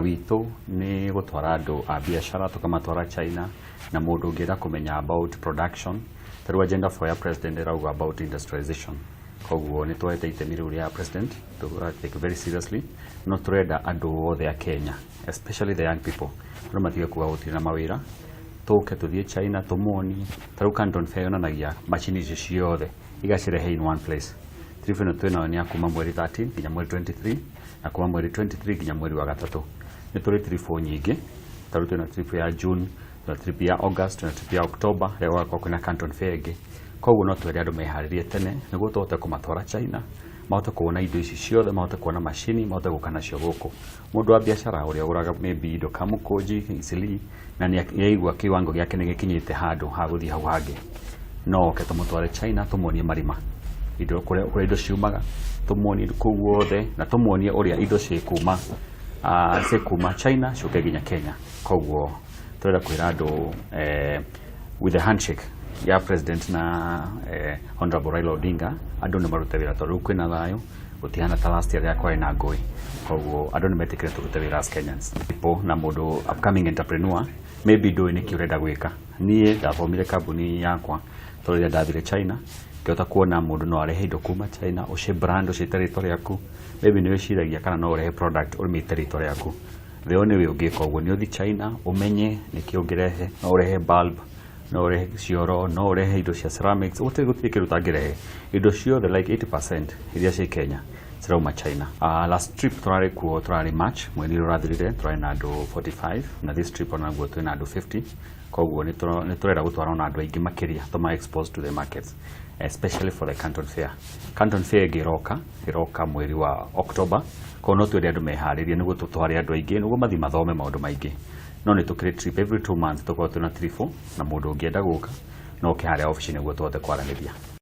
Witũ nĩ gũtwara andũ a biacara tũkamatwara China na mũndũ ũngĩenda kũmenya about production. Tarĩu agenda for ya president ĩrauga about industrialization. Koguo nĩ twoete itemi rĩu rĩa president take very seriously. No tũrenda andũ othe a Kenya, especially the young people, no matige kuga gũtirĩ na mawĩra, tũke tũthiĩ China tũmuonie. Tarĩu Canton Fair yonanagia macini ici ciothe igacirehe in one place. Trip ĩno twĩnayo nĩ ya kuma mweri 13 nginya mweri 23 na kuma mweri 23 nginya mweri wa gatatũ. Nĩ tũrĩ trip nyingĩ, tarĩu twĩna trip ya June, twĩna trip ya August, twĩna trip ya October, rĩrĩa gũgakorwo kwĩna Canton Fair ĩngĩ. Koguo no twende andũ meharĩrie tene nĩguo tũhote kũmatwara China, mahote kuona indo ici ciothe, mahote kuona macini, mahote gũka nacio gũkũ. Mũndũ wa biacara ũrĩa ũgũraga maybe indo Kamũkũnji, Eastleigh, na nĩ aigua kĩwango gĩake nĩ gĩkinyĩte handũ ha gũthiĩ hau hangĩ, no oke tũmũtware China tũmuonie marima, indo kũrĩa indo ciumaga, tũmuonie kũu guothe na tũmuonie ũrĩa indo cikuma China ciũke nginya Kenya. Koguo tũrenda kwĩra andũ with the handshake ya president na Honorable Raila Odinga, andũ nĩ marute wĩra tondũ kwĩna thayũ, gũtihana ta last year rĩrĩa kwarĩ na ngũĩ. Koguo andũ nĩ metĩkĩre tũrute wĩra as Kenyans. Na mũndũ upcoming entrepreneur maybe ndũĩ nĩkĩ ũrenda gwĩka. Niĩ ndathomire kambuni yakwa tondũ rĩrĩa ndathire China ngĩhota kuona mũndũ no arehe indo kuma China, ũcie brand, ũciĩte rĩtwa rĩaku, maybe nĩ wĩciragia kana no ũrehe product ũrĩmĩte rĩtwa rĩaku. Rĩo nĩwe ũngĩka ũguo, nĩ ũthi China ũmenye nĩkĩ ũngĩrehe, no ũrehe bulb, no ũrehe cioro, no ũrehe indo cia ceramics, gũtirĩ kĩndũ ũtangĩrehe. Indo ciothe like 80% iria ciĩ Kenya cirauma China. Last trip tũrarĩ kuo, tũrarĩ March, mweri ũrathirire, tũrarĩ na andũ 45, na this trip onaguo twĩna andũ 50. Koguo nĩ tũrenda gũtwara na andũ aingĩ makĩria, tũma expose to the markets, especially for the Canton Fair. Canton Fair ĩroka mweri wa October, koguo no twende andũ meharĩrie nĩguo tũtware andũ aingĩ nĩguo mathiĩ mathome maũndũ maingĩ. No nĩ tũkĩrĩ trip every 2 months tũkorwo twĩna trip, na mũndũ ũngĩenda gũka no oke harĩa ofici nĩguo tũhote kwaranĩria.